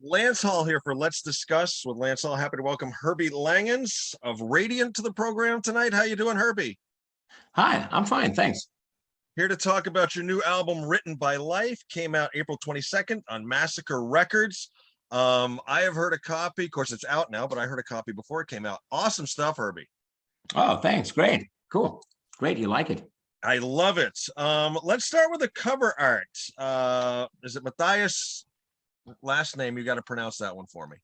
Lance Hall here for Let's Discuss with Lance Hall. Happy to welcome Herbie Langhans of Radiant to the program tonight. How you doing, Herbie? Hi, I'm fine, thanks. Here to talk about your new album, Written by Life. Came out April 22nd on Massacre Records. I have heard a copy. Of course, it's out now, but I heard a copy before it came out. Awesome stuff, Herbie. Oh, thanks. Great. Cool. Great. You like it? I love it. Let's start with the cover art. Is it Matthias? Last name, you got to pronounce that one for me.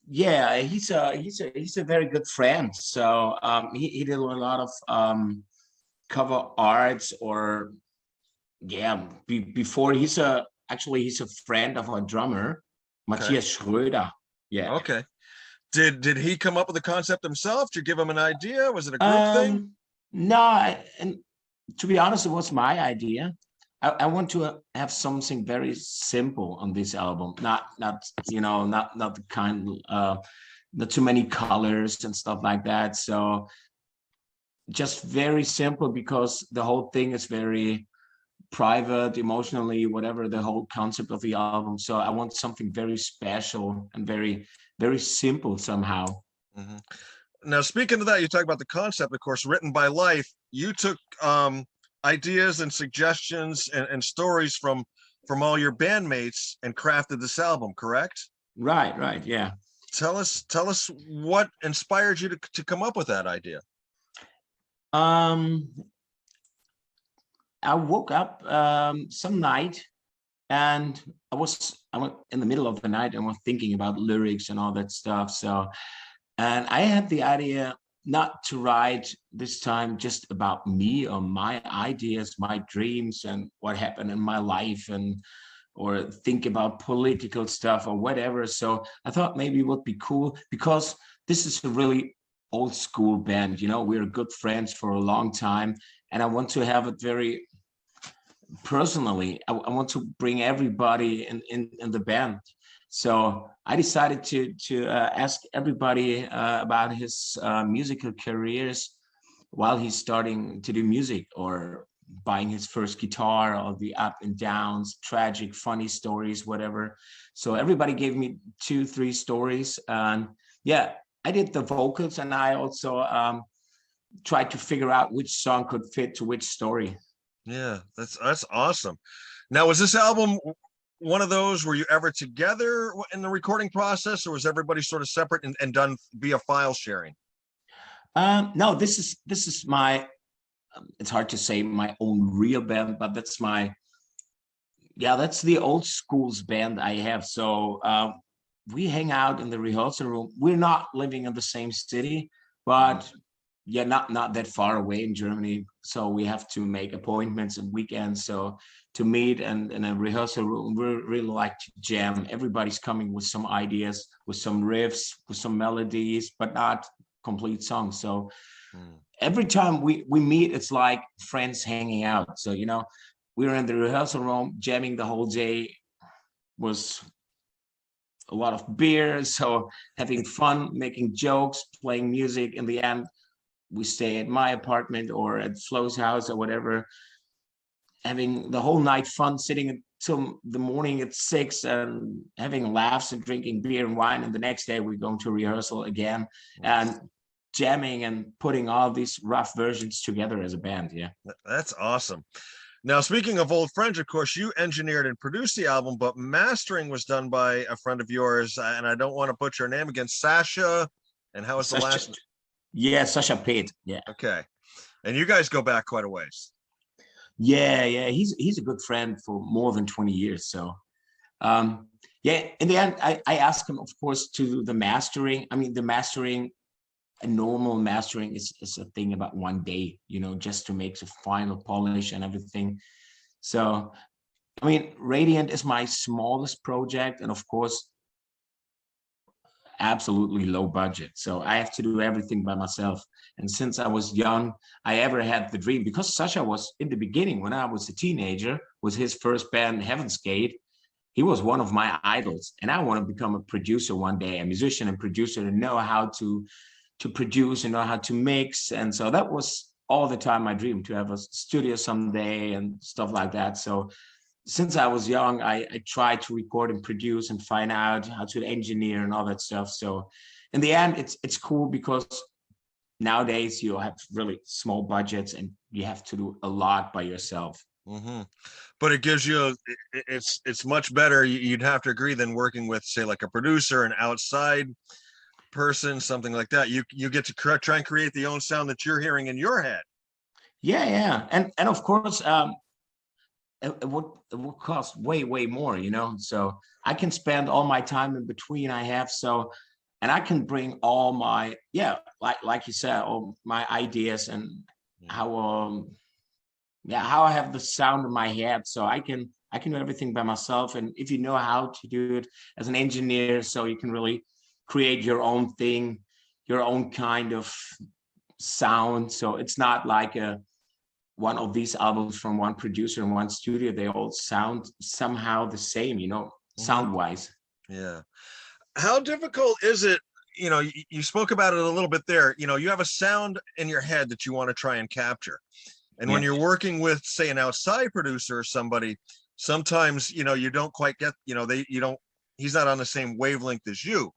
Yeah, he's a very good friend. So he did a lot of cover arts, or before he's a friend of our drummer, Matthias Schröder. Yeah. Okay. Did he come up with the concept himself? Did you give him an idea? Was it a group thing? No, and to be honest, it was my idea. I want to have something very simple on this album, not the kind, not too many colors and stuff like that. So just very simple, because the whole thing is very private, emotionally, whatever, the whole concept of the album. So I want something very special and very, very simple somehow. Mm-hmm. Now, speaking of that, you talk about the concept, of course, Written by Life. You took ideas and suggestions and stories from all your bandmates and crafted this album, correct? Right, yeah. Tell us what inspired you to come up with that idea. I woke up some night, and I went in the middle of the night and was thinking about lyrics and all that stuff. So, and I had the idea not to write this time just about me or my ideas, my dreams, and what happened in my life, or think about political stuff or whatever. So I thought maybe it would be cool, because this is a really old school band. We're good friends for a long time, and I want to have it very personally. I want to bring everybody in the band. So I decided to ask everybody about his musical careers while he's starting to do music, or buying his first guitar, or the up and downs, tragic, funny stories, whatever. So everybody gave me 2-3 stories, and yeah, I did the vocals, and I also tried to figure out which song could fit to which story. Yeah, that's awesome. Now, was this album one of those, were you ever together in the recording process, or was everybody sort of separate and done via file sharing? No, this is my, it's hard to say my own real band, but that's the old school's band I have. So we hang out in the rehearsal room. We're not living in the same city, but not that far away in Germany. So we have to make appointments and weekends. So to meet and in a rehearsal room, we really like to jam. Everybody's coming with some ideas, with some riffs, with some melodies, but not complete songs. So every time we meet, it's like friends hanging out. So, we're in the rehearsal room, jamming the whole day. Was a lot of beer, so having fun, making jokes, playing music. In the end, we stay at my apartment or at Flo's house or whatever, having the whole night fun, sitting until the morning at 6 and having laughs and drinking beer and wine. And the next day we're going to rehearsal again and jamming and putting all these rough versions together as a band. Yeah, that's awesome. Now, speaking of old friends, of course, you engineered and produced the album, but mastering was done by a friend of yours, and I don't want to butcher her name again, Sasha. And how was the last? Yeah, Sasha Pate. Yeah. Okay. And you guys go back quite a ways. Yeah. He's a good friend for more than 20 years. So, in the end, I asked him, of course, to do the mastering. I mean, the mastering, a normal mastering is a thing about one day, just to make the final polish and everything. So, I mean, Radiant is my smallest project, and of course, absolutely low budget. So I have to do everything by myself. And since I was young, I ever had the dream, because Sasha was in the beginning, when I was a teenager, was his first band, Heaven's Gate. He was one of my idols, and I want to become a producer one day, a musician and producer, and know how to produce and know how to mix. And so that was all the time my dream, to have a studio someday and stuff like that. So since I was young, I tried to record and produce and find out how to engineer and all that stuff. So in the end, it's cool because nowadays you have really small budgets and you have to do a lot by yourself. But it gives you it's much better. You'd have to agree than working with, say, like a producer, an outside person, something like that. You get to try and create the own sound that you're hearing in your head. Yeah. And of course, it would cost way more, so I can spend all my time in between I have. So, and I can bring all my, like you said, all my ideas and how I have the sound in my head. So I can do everything by myself. And if you know how to do it as an engineer, so you can really create your own thing, your own kind of sound. So it's not like one of these albums from one producer in one studio. They all sound somehow the same, sound wise. Yeah. How difficult is it? You spoke about it a little bit there. You have a sound in your head that you want to try and capture. And when you're working with, say, an outside producer or somebody, sometimes, you don't quite get, he's not on the same wavelength as you.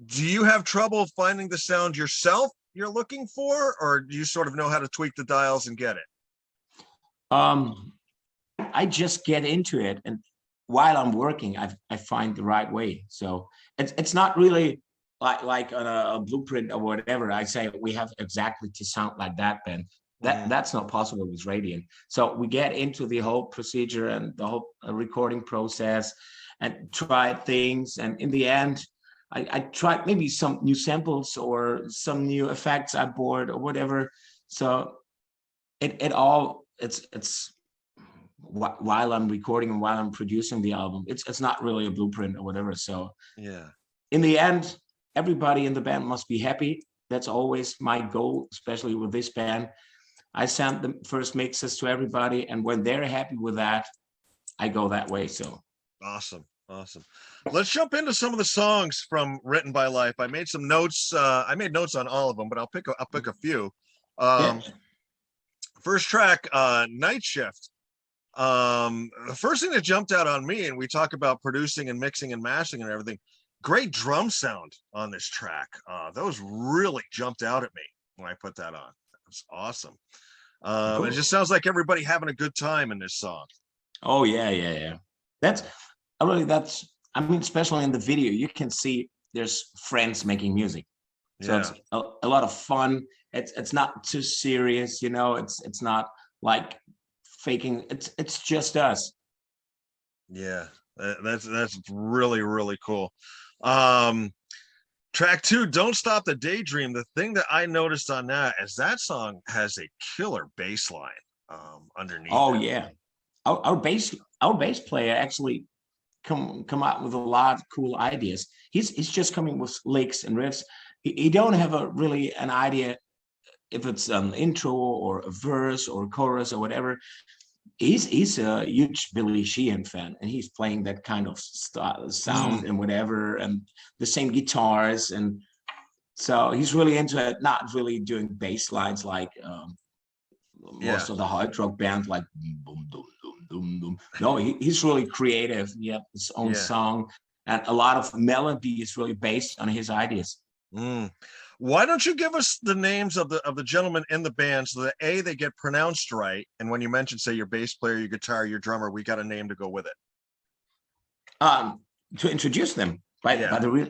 Do you have trouble finding the sound yourself you're looking for, or do you sort of know how to tweak the dials and get it? I just get into it, and while I'm working, I find the right way. So it's not really like on a blueprint or whatever. I say we have exactly to sound like that, then that's not possible with Radiant. So we get into the whole procedure and the whole recording process and try things, and in the end, I tried maybe some new samples or some new effects I bought or whatever. So it's while I'm recording and while I'm producing the album, it's not really a blueprint or whatever. So in the end, everybody in the band must be happy. That's always my goal, especially with this band. I send the first mixes to everybody, and when they're happy with that, I go that way. So awesome. Let's jump into some of the songs from Written by Life. I made some notes. I made notes on all of them, but I'll pick a few. First track, Night Shift. The first thing that jumped out on me, and we talk about producing and mixing and mastering and everything, great drum sound on this track. Those really jumped out at me when I put that on. It's awesome. Cool. It just sounds like everybody having a good time in this song. Oh yeah. I mean, especially in the video, you can see there's friends making music. So it's a lot of fun. It's not too serious, it's not like faking. It's just us. Yeah, that's really, really cool. Track 2, Don't Stop the Daydream. The thing that I noticed on that is that song has a killer bass line underneath. Oh yeah. Our bass player actually come out with a lot of cool ideas. He's just coming with licks and riffs. He don't have an idea if it's an intro or a verse or a chorus or whatever. He's a huge Billy Sheehan fan, and he's playing that kind of sound and whatever, and the same guitars, and so he's really into it. Not really doing bass lines like most of the hard rock bands, like boom, boom, boom, boom, boom. No, he's really creative. He has his own song, and a lot of melody is really based on his ideas. Why don't you give us the names of the gentlemen in the band, so that they get pronounced right, and when you mention, say, your bass player, your guitar, your drummer, we got a name to go with it. To introduce them by the real,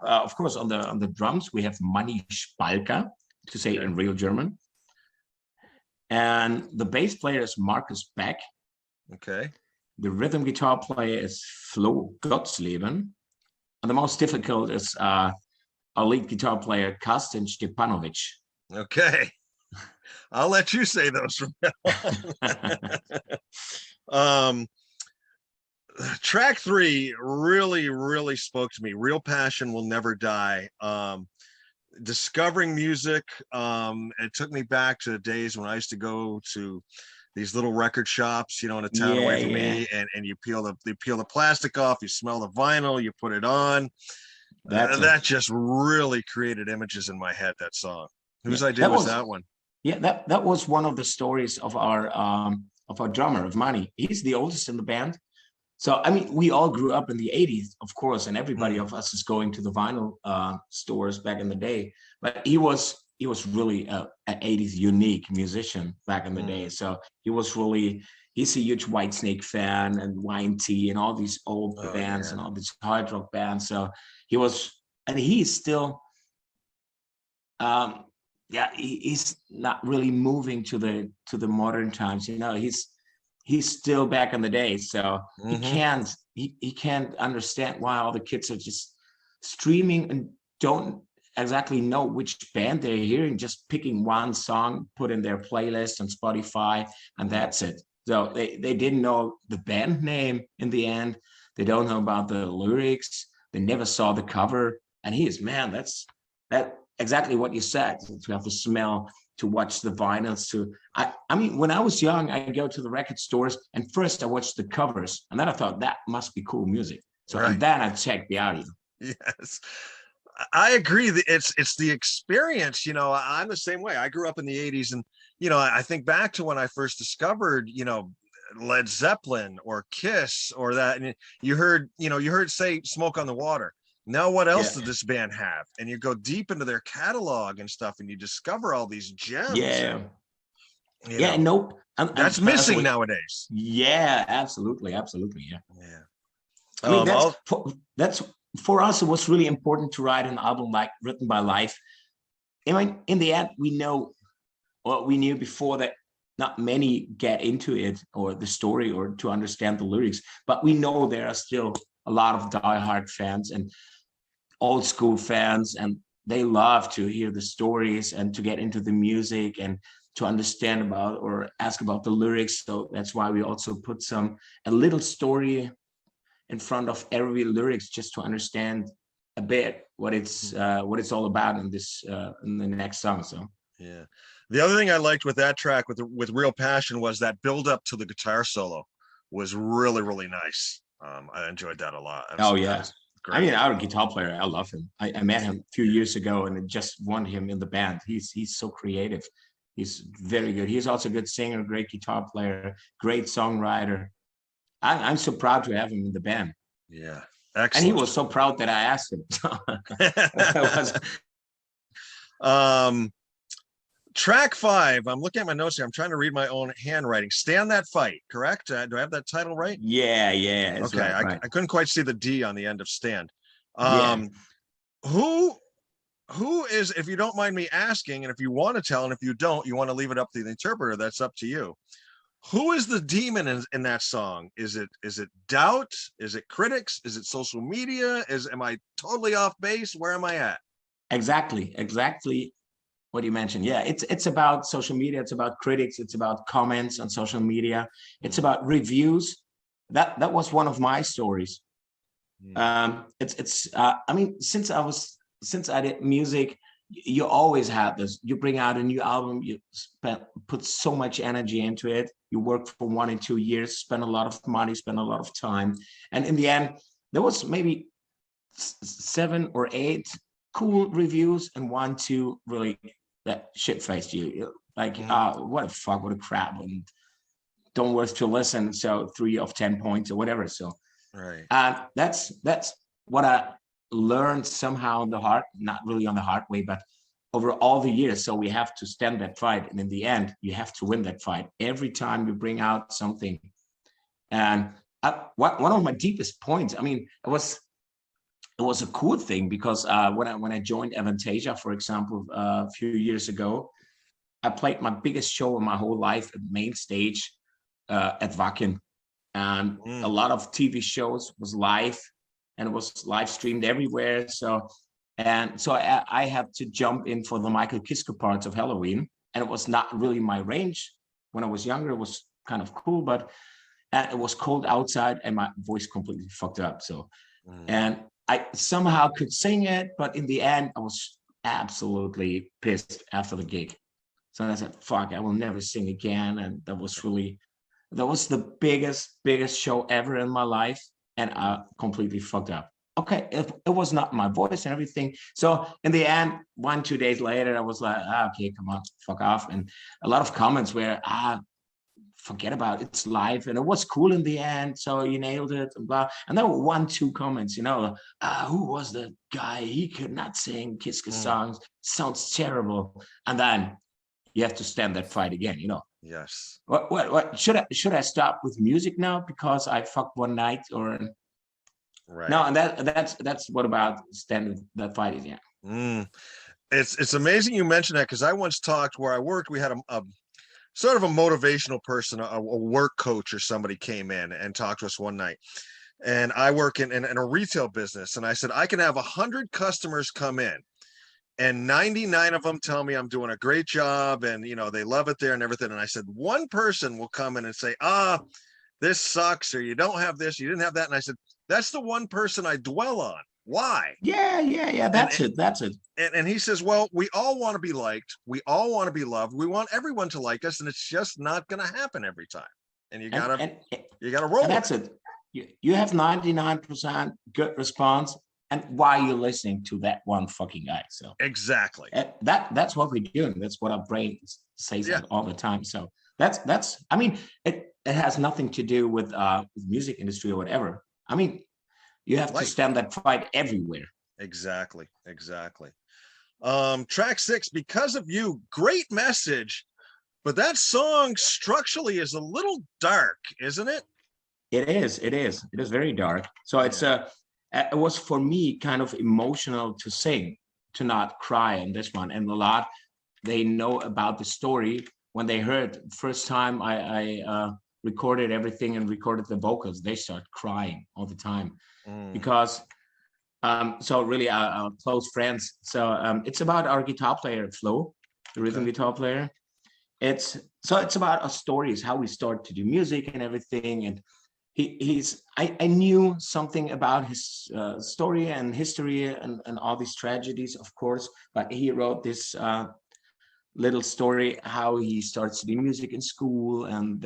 of course, on the drums we have Manny Spalka, to say in real German, and the bass player is Marcus Beck. Okay. The rhythm guitar player is Flo Gottsleben, and the most difficult is our lead guitar player, Karsten Stepanovic. Okay. I'll let you say those from now on. Track 3 really, really spoke to me. Real Passion Will Never Die. Discovering music. It took me back to the days when I used to go to these little record shops, in a town away from me, and you peel the plastic off, you smell the vinyl, you put it on. That just really created images in my head, that song. Whose idea was that one? Yeah, that was one of the stories of our of our drummer, of Manny. He's the oldest in the band. So, I mean, we all grew up in the 80s, of course, and everybody of us is going to the vinyl stores back in the day. But he was really an 80s unique musician back in the day. So he's a huge Whitesnake fan and YNT and all these old bands and all these hard rock bands. So he's still, he's not really moving to the modern times. You know, he's still back in the day, so he can't understand why all the kids are just streaming and don't exactly know which band they're hearing, just picking one song, put in their playlist on Spotify, and that's it. So they didn't know the band name in the end. They don't know about the lyrics. They never saw the cover. And that's exactly what you said, to have the smell, to watch the vinyls, I mean, when I was young, I go to the record stores and first I watched the covers and then I thought that must be cool music. So and then I checked the audio. Yes, I agree. It's the experience. You know, I'm the same way. I grew up in the 80s, and, you know, I think back to when I first discovered, you know, Led Zeppelin or Kiss or that, and you heard say Smoke on the Water. Now, what else did this band have? And you go deep into their catalog and stuff, and you discover all these gems. Yeah. And, nope. That's missing nowadays. Yeah, absolutely. Yeah. I mean, that's for us. It was really important to write an album like Written by Life. I mean, in the end, we know what we knew before, that not many get into it or the story or to understand the lyrics, but we know there are still a lot of diehard fans and old school fans, and they love to hear the stories and to get into the music and to understand about or ask about the lyrics. So that's why we also put a little story in front of every lyrics, just to understand a bit what it's all about in the next song. So yeah, the other thing I liked with that track with Real Passion was that build up to the guitar solo was really, really nice. I enjoyed that a lot. Great. I mean, our guitar player, I love him. I met him a few years ago and just wanted him in the band. He's so creative. He's very good. He's also a good singer, great guitar player, great songwriter. I'm so proud to have him in the band. Yeah, excellent. And he was so proud that I asked him. Track 5. I'm looking at my notes here. I'm trying to read my own handwriting. Stand That Fight, correct? Do I have that title right? Yeah. Okay, right. I couldn't quite see the D on the end of stand. Who is, if you don't mind me asking, and if you want to tell, and if you don't, you want to leave it up to the interpreter, that's up to you. Who is the demon in that song? Is it doubt? Is it critics? Is it social media? Am I totally off base? Where am I at? Exactly what you mentioned. Yeah, it's about social media, it's about critics, it's about comments on social media, it's about reviews. That was one of my stories. I mean, since I did music, you always have this. You bring out a new album, you put so much energy into it, you work for 1 and 2 years, spend a lot of money, spend a lot of time, and in the end there was maybe 7 or 8 cool reviews and 1, 2 really that shit-faced you, like what a fuck, what a crap, and don't worth to listen, so 3 of 10 points or whatever. So that's what I learned somehow on the heart, not really on the hard way, but over all the years. So we have to stand that fight, and in the end you have to win that fight every time you bring out something. And one of my deepest points, I mean, it was a cool thing, because when I joined Avantasia, for example, a few years ago, I played my biggest show in my whole life at main stage at Wacken, and a lot of TV shows was live, and it was live streamed everywhere. So I had to jump in for the Michael Kiske parts of Halloween, and it was not really my range. When I was younger, it was kind of cool, but it was cold outside and my voice completely fucked up. So, and I somehow could sing it, but in the end, I was absolutely pissed after the gig. So I said, fuck, I will never sing again. And that was the biggest show ever in my life. And I completely fucked up. Okay, it was not my voice and everything. So in the end, 1-2 days later, I was like, okay, come on, fuck off. And a lot of comments were, forget about it. It's live, and it was cool in the end. So you nailed it, and blah. And there were 1-2 comments, who was the guy? He could not sing Kiska songs. Sounds terrible. And then you have to stand that fight again, Yes. What should I stop with music now because I fucked one night or right? No, and that's what about standing that fight is, yeah. It's amazing you mentioned that, because I once talked where I worked. We had a sort of a motivational person, a work coach or somebody came in and talked to us one night. And I work in a retail business. And I said, I can have 100 customers come in and 99 of them tell me I'm doing a great job and, they love it there and everything. And I said, one person will come in and say, this sucks, or you don't have this, you didn't have that. And I said, that's the one person I dwell on. Why? Yeah. That's it. And he says, well, we all want to be liked. We all want to be loved. We want everyone to like us. And it's just not going to happen every time. And you gotta roll. And that's it. You have 99% good response. And why are you listening to that one fucking guy? So exactly. That's what we're doing. That's what our brain says all the time. So that's I mean, it has nothing to do with music industry or whatever. I mean, you have to stand that fight everywhere. Exactly. Track 6, Because of You, great message, but that song structurally is a little dark, isn't it? It is very dark. So it's it was for me kind of emotional to sing, to not cry on this one. And a lot, they know about the story when they heard first time I recorded everything and recorded the vocals, they start crying all the time because so really our close friends. So it's about our guitar player Flo, the rhythm guitar player. It's about our stories, how we start to do music and everything. And I knew something about his story and history and all these tragedies, of course, but he wrote this little story how he starts to do music in school, and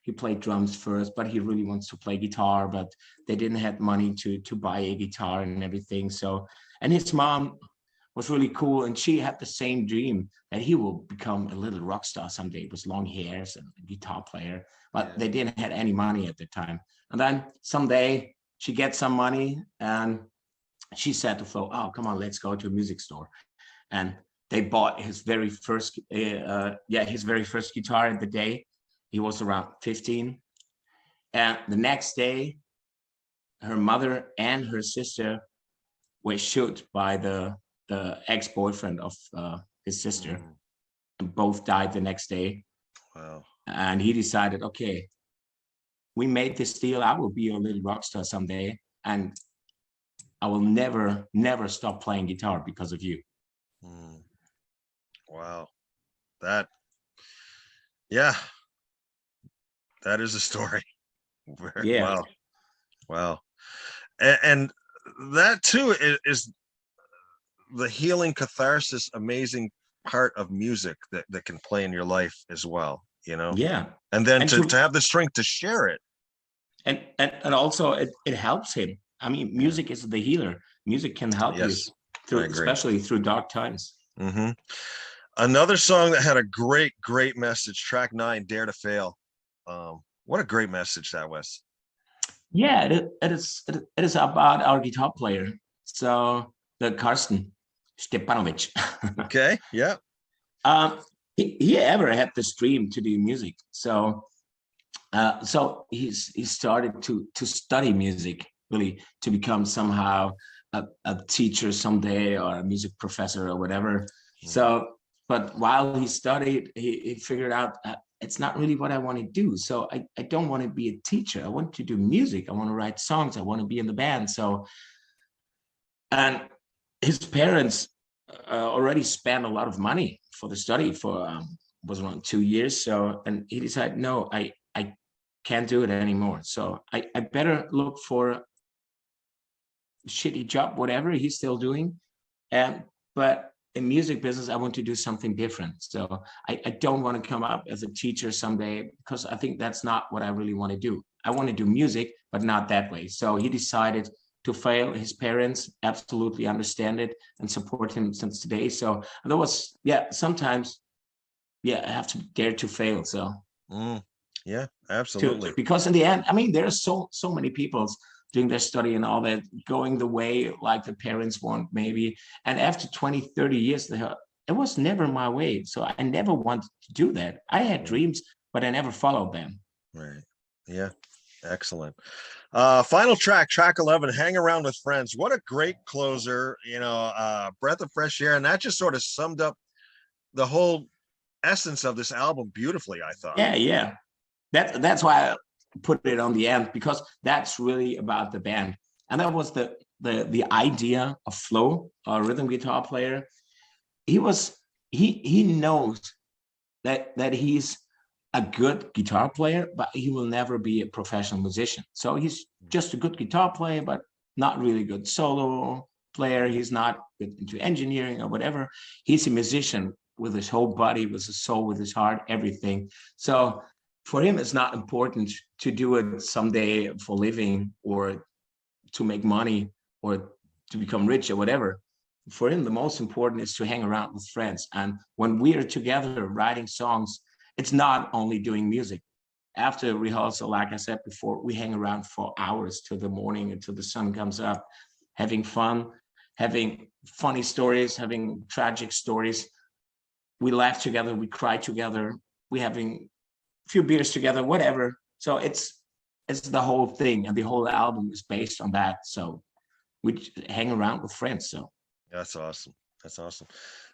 he played drums first, but he really wants to play guitar, but they didn't have money to buy a guitar and everything. So, and his mom was really cool, and she had the same dream that he will become a little rock star someday with long hairs and a guitar player, but they didn't have any money at the time. And then someday she gets some money, and she said to Flo, "Oh, come on, let's go to a music store." And they bought his very first guitar in the day. He was around 15. And the next day, her mother and her sister were shot by the ex-boyfriend of his sister. And both died the next day. Wow. And he decided, okay, we made this deal. I will be a little rock star someday. And I will never, never stop playing guitar because of you. Wow. That is a story. Wow. And that too is the healing catharsis, amazing part of music that can play in your life as well, Yeah. And then to have the strength to share it. And also it helps him. I mean, music is the healer. Music can help you through, especially through dark times. Another song that had a great message, track 9, Dare to Fail. What a great message that was. Yeah, it is about our guitar player. So the Karsten Stepanovic. Okay, yeah. He ever had this dream to do music. So he started to study music, really, to become somehow a teacher someday or a music professor or whatever. So, but while he studied, he figured out it's not really what I want to do. So I don't want to be a teacher. I want to do music. I want to write songs. I want to be in the band. So, and his parents already spent a lot of money for the study for was around 2 years. So, and he decided, no, I can't do it anymore. So I better look for a shitty job, whatever he's still doing. But in music business, I want to do something different. So I don't want to come up as a teacher someday, because I think that's not what I really want to do. I want to do music, but not that way. So he decided to fail. His parents absolutely understand it and support him since today. So there was, sometimes, I have to dare to fail. So. Yeah, absolutely. Because in the end, I mean, there are so many people doing their study and all that, going the way like the parents want maybe. And after 20, 30 years, it was never my way. So I never wanted to do that. I had dreams, but I never followed them. Right. Yeah. Excellent. Final track 11, Hang Around with Friends. What a great closer, breath of fresh air. And that just sort of summed up the whole essence of this album beautifully, I thought. Yeah. That's why I put it on the end, because that's really about the band. And that was the idea of Flo, our rhythm guitar player. He knows that he's a good guitar player, but he will never be a professional musician. So he's just a good guitar player, but not really good solo player. He's not good into engineering or whatever. He's a musician with his whole body, with his soul, with his heart, everything. So for him, it's not important to do it someday for living or to make money or to become rich or whatever. For him, the most important is to hang around with friends. And when we are together writing songs, it's not only doing music. After rehearsal, like I said before, we hang around for hours till the morning, until the sun comes up, having fun, having funny stories, having tragic stories. We laugh together, we cry together, we having a few beers together, whatever. So it's the whole thing, and the whole album is based on that. So we hang around with friends. So that's awesome. That's awesome.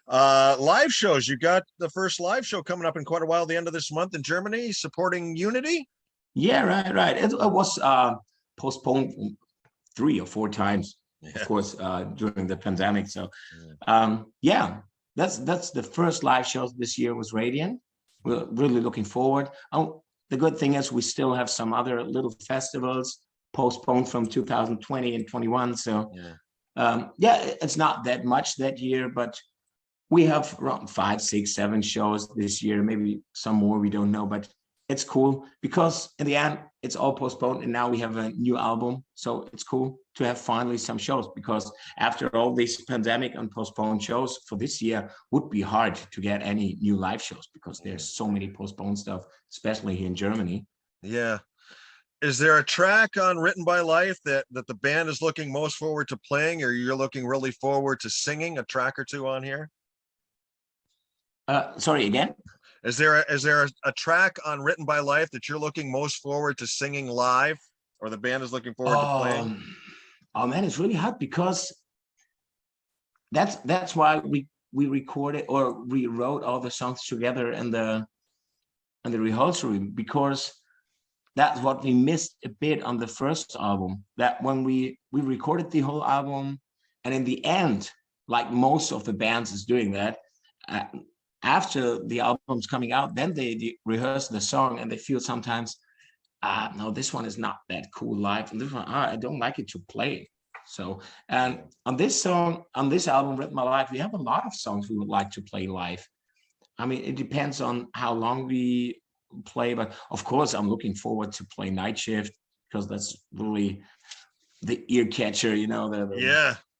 Live shows. You got the first live show coming up in quite a while, the end of this month in Germany, supporting Unity. Yeah, right. It was postponed 3 or 4 times, of course, during the pandemic. So, that's the first live show this year was Radiant. We're really looking forward. The good thing is we still have some other little festivals postponed from 2020 and 21. So, it's not that much that year, but we have around 5, 6, 7 shows this year, maybe some more, we don't know, but it's cool because in the end, it's all postponed and now we have a new album. So it's cool to have finally some shows, because after all these pandemic and postponed shows for this year would be hard to get any new live shows because there's so many postponed stuff, especially here in Germany. Yeah. Is there a track on Written by Life that the band is looking most forward to playing, or you're looking really forward to singing a track or two on here? Sorry, again? Is there a track on Written by Life that you're looking most forward to singing live, or the band is looking forward to playing? Oh man, it's really hard because that's why we recorded or we wrote all the songs together in the rehearsal room, because that's what we missed a bit on the first album. That when we recorded the whole album, and in the end, like most of the bands is doing that, after the album's coming out, then they rehearse the song and they feel sometimes, no, this one is not that cool live, and this one, I don't like it to play. So, and on this album, Written by Life, we have a lot of songs we would like to play live. I mean, it depends on how long we play, but of course I'm looking forward to play Night Shift, because that's really the ear catcher,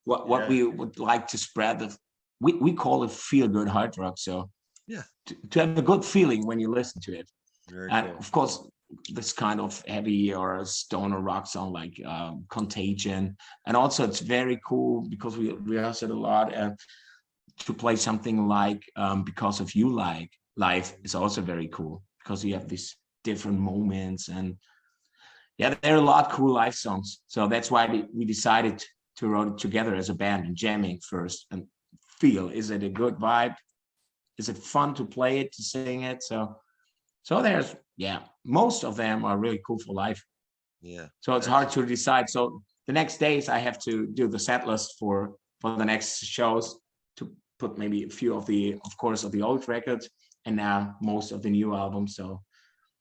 what we would like to spread. We call it feel good hard rock, so to have a good feeling when you listen to it. Very and cool. Of course this kind of heavy or stoner rock song like Contagion, and also it's very cool because we rehearse it a lot, and to play something like Because of You Like Life is also very cool, because you have these different moments, and there are a lot of cool live songs. So that's why we decided to write it together as a band and jamming first and feel, is it a good vibe? Is it fun to play it, to sing it? So there's, most of them are really cool for live. Yeah. So it's hard to decide. So the next days I have to do the set list for the next shows, to put maybe a few of the old records, and now most of the new albums. So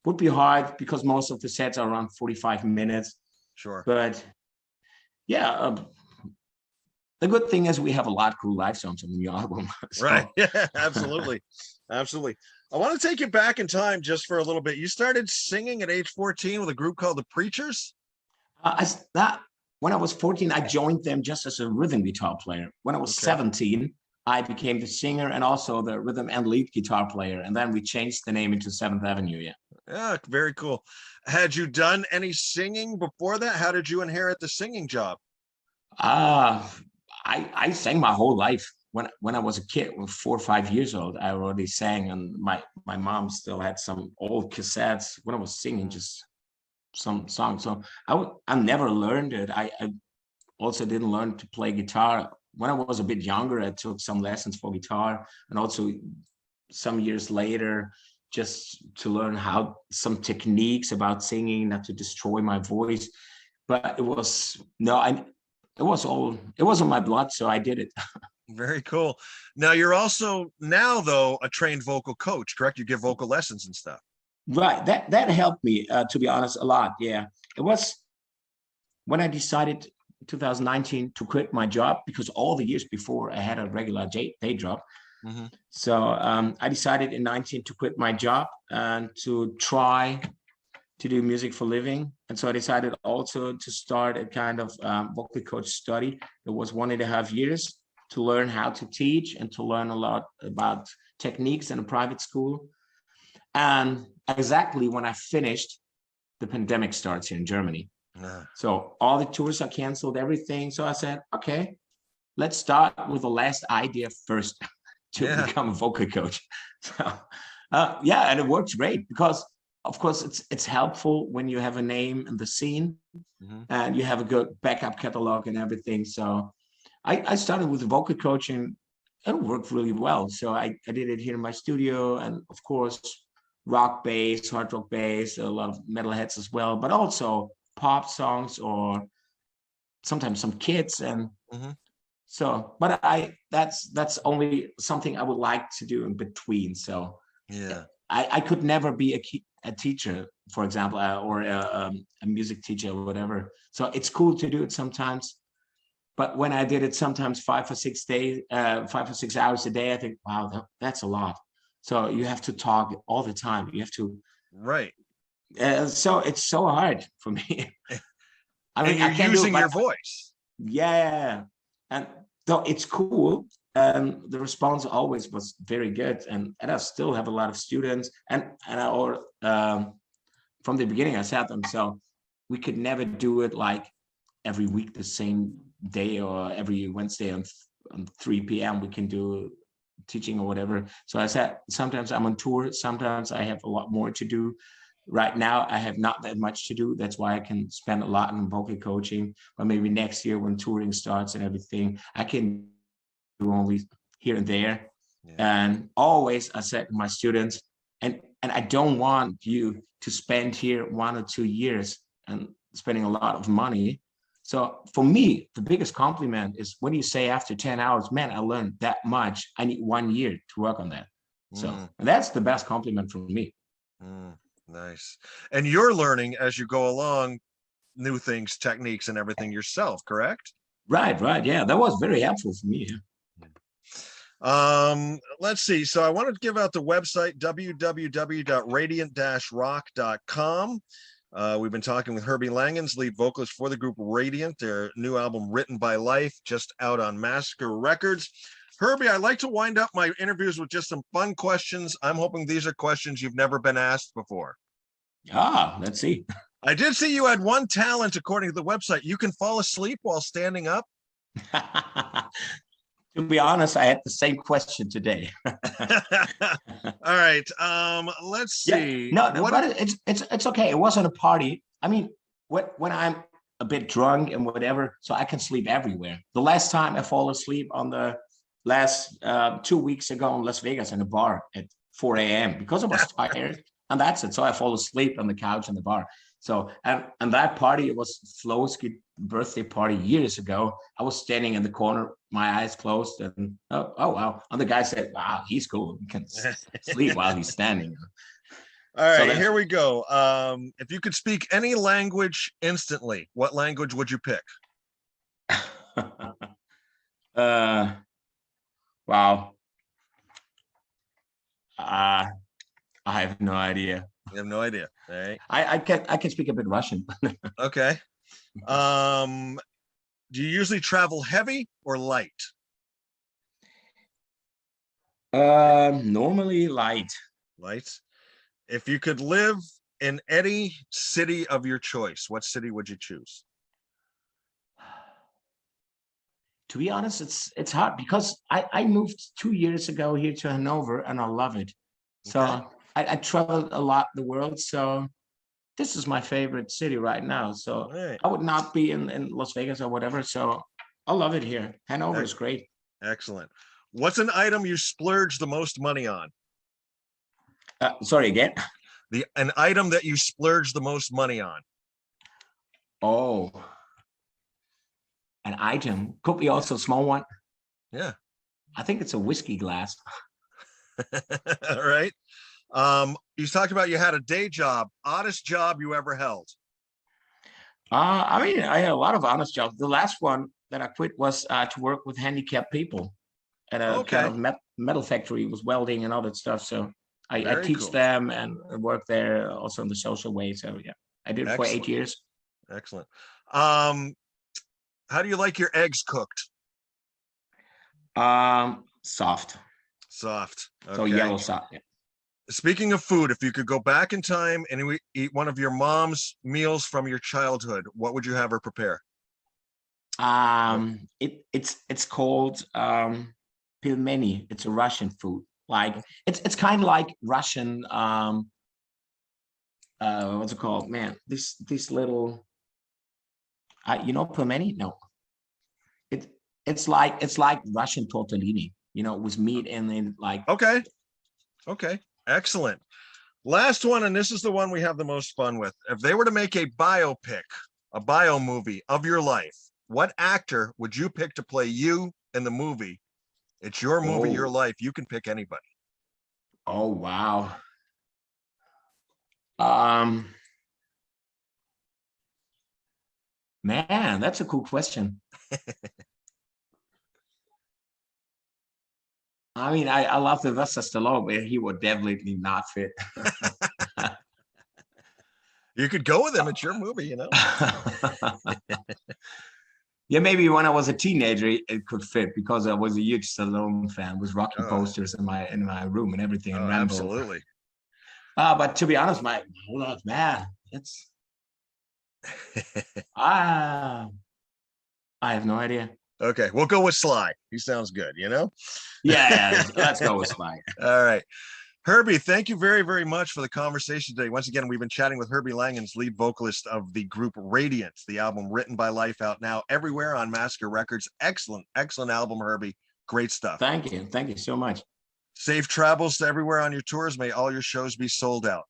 would be hard because most of the sets are around 45 minutes. Sure. But the good thing is we have a lot of cool live songs on the new album. So. Right. Yeah, absolutely. Absolutely. I want to take you back in time just for a little bit. You started singing at age 14 with a group called the Preachers? When I was 14, I joined them just as a rhythm guitar player. When I was 17, I became the singer and also the rhythm and lead guitar player. And then we changed the name into Seventh Avenue. Yeah, very cool. Had you done any singing before that? How did you inherit the singing job? Uh, I sang my whole life. When I was a kid, when 4 or 5 years old, I already sang, and my mom still had some old cassettes when I was singing just some songs. So I never learned it. I also didn't learn to play guitar. When I was a bit younger, I took some lessons for guitar, and also some years later, just to learn how some techniques about singing, not to destroy my voice. But it was no, I it was on my blood, so I did it. Very cool. Now you're also now though a trained vocal coach, correct? You give vocal lessons and stuff. Right. That helped me, to be honest, a lot. Yeah. It was when I decided 2019 to quit my job, because all the years before I had a regular day job. Mm-hmm. So I decided in 19 to quit my job and to try to do music for living. And so I decided also to start a kind of vocal coach study. It was 1.5 years to learn how to teach and to learn a lot about techniques in a private school. And exactly when I finished, the pandemic starts here in Germany. So all the tours are canceled, everything. So I said, okay, let's start with the last idea first to become a vocal coach. So yeah, and it works great because of course it's helpful when you have a name in the scene and you have a good backup catalog and everything. So I started with vocal coaching and it worked really well. So I did it here in my studio, and of course rock bass, hard rock bass, a lot of metalheads as well, but also pop songs or sometimes some kids. And so, but that's only something I would like to do in between. So yeah, I could never be a teacher, for example, or a music teacher or whatever. So it's cool to do it sometimes. But when I did it sometimes 5 or 6 hours a day, I think, wow, that's a lot. So you have to talk all the time. You have to. right. So it's so hard for me. I And mean, you're I can do it, using but your voice. yeah. And though it's cool, the response always was very good. And I still have a lot of students. And from the beginning, I said them, so we could never do it like every week the same day or every Wednesday on 3 p.m. we can do teaching or whatever. So I said, sometimes I'm on tour, sometimes I have a lot more to do. Right now, I have not that much to do. That's why I can spend a lot on vocal coaching. But maybe next year when touring starts and everything, I can do only here and there. Yeah. And always I said to my students, and I don't want you to spend here 1 or 2 years and spending a lot of money. So for me, the biggest compliment is when you say after 10 hours, man, I learned that much. I need 1 year to work on that. So and that's the best compliment from me. Nice. And you're learning as you go along new things, techniques, and everything yourself, correct? Right. Yeah, that was very helpful for me. Let's see. So I wanted to give out the website www.radiant-rock.com. We've been talking with Herbie Langhans, lead vocalist for the group Radiant. Their new album, Written by Life, just out on Massacre Records. Herbie, I like to wind up my interviews with just some fun questions. I'm hoping these are questions you've never been asked before. Let's see. I did see you had one talent, according to the website. You can fall asleep while standing up. To be honest, I had the same question today. All right. Let's see. Yeah, no, but it's okay. It wasn't a party. I mean, when I'm a bit drunk and whatever, so I can sleep everywhere. The last time I fall asleep on the last 2 weeks ago in Las Vegas in a bar at 4 a.m. because I was tired, and that's it. So I fall asleep on the couch in the bar. So and that party, it was Flo's birthday party years ago. I was standing in the corner, my eyes closed, and oh wow. And the guy said, "Wow, he's cool. He can sleep while he's standing." All right, so here we go. If you could speak any language instantly, what language would you pick? Wow. I have no idea. You have no idea. All right. I can speak a bit Russian. Okay. Do you usually travel heavy or light? Normally light. Light. If you could live in any city of your choice, what city would you choose? To be honest, it's hard because I moved 2 years ago here to Hanover and I love it. So Okay. I traveled a lot the world. So this is my favorite city right now. All So right. I would not be in Las Vegas or whatever. So I love it here. Hanover is great. Excellent. What's an item you splurge the most money on? Sorry again. An item that you splurge the most money on. Oh, an item could be also a small one. Yeah. I think it's a whiskey glass. All right. You talked about you had a day job. Oddest job you ever held? I mean, I had a lot of honest jobs. The last one that I quit was to work with handicapped people at a Okay. kind of metal factory, was welding and all that stuff. So I Very teach cool. them and work there also in the social way. So yeah, I did it for 8 Excellent. years. Excellent. How do you like your eggs cooked? Soft. Soft. So Okay. yellow soft. Yeah. Speaking of food, if you could go back in time and eat one of your mom's meals from your childhood, what would you have her prepare? It's called pilmeni. It's a Russian food. Like it's kind of like Russian what's it called? Man, this little you know pilmeni? No. It's like Russian tortellini, with meat in it, like. Okay. Okay. Excellent. Last one, and this is the one we have the most fun with. If they were to make a biopic, a bio movie of your life, what actor would you pick to play you in the movie? It's your movie, your life. You can pick anybody. Oh wow. Man, that's a cool question. I mean, I love Sylvester Stallone, but he would definitely not fit. You could go with him. It's your movie, Yeah, maybe when I was a teenager, it could fit because I was a huge Stallone fan with Rocky posters in my room and everything. And Rambo. Absolutely. But to be honest, man, it's I have no idea. Okay, we'll go with Sly. He sounds good, Yeah, let's go with Sly. All right. Herbie, thank you very, very much for the conversation today. Once again, we've been chatting with Herbie Langhans, lead vocalist of the group Radiance, the album Written by Life, out now everywhere on Masker Records. Excellent, excellent album, Herbie. Great stuff. Thank you. Thank you so much. Safe travels to everywhere on your tours. May all your shows be sold out.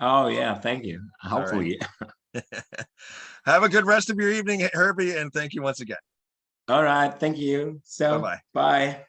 Oh, yeah. Thank you. Hopefully. Right. Have a good rest of your evening, Herbie, and thank you once again. All right. Thank you. So, bye-bye. Bye.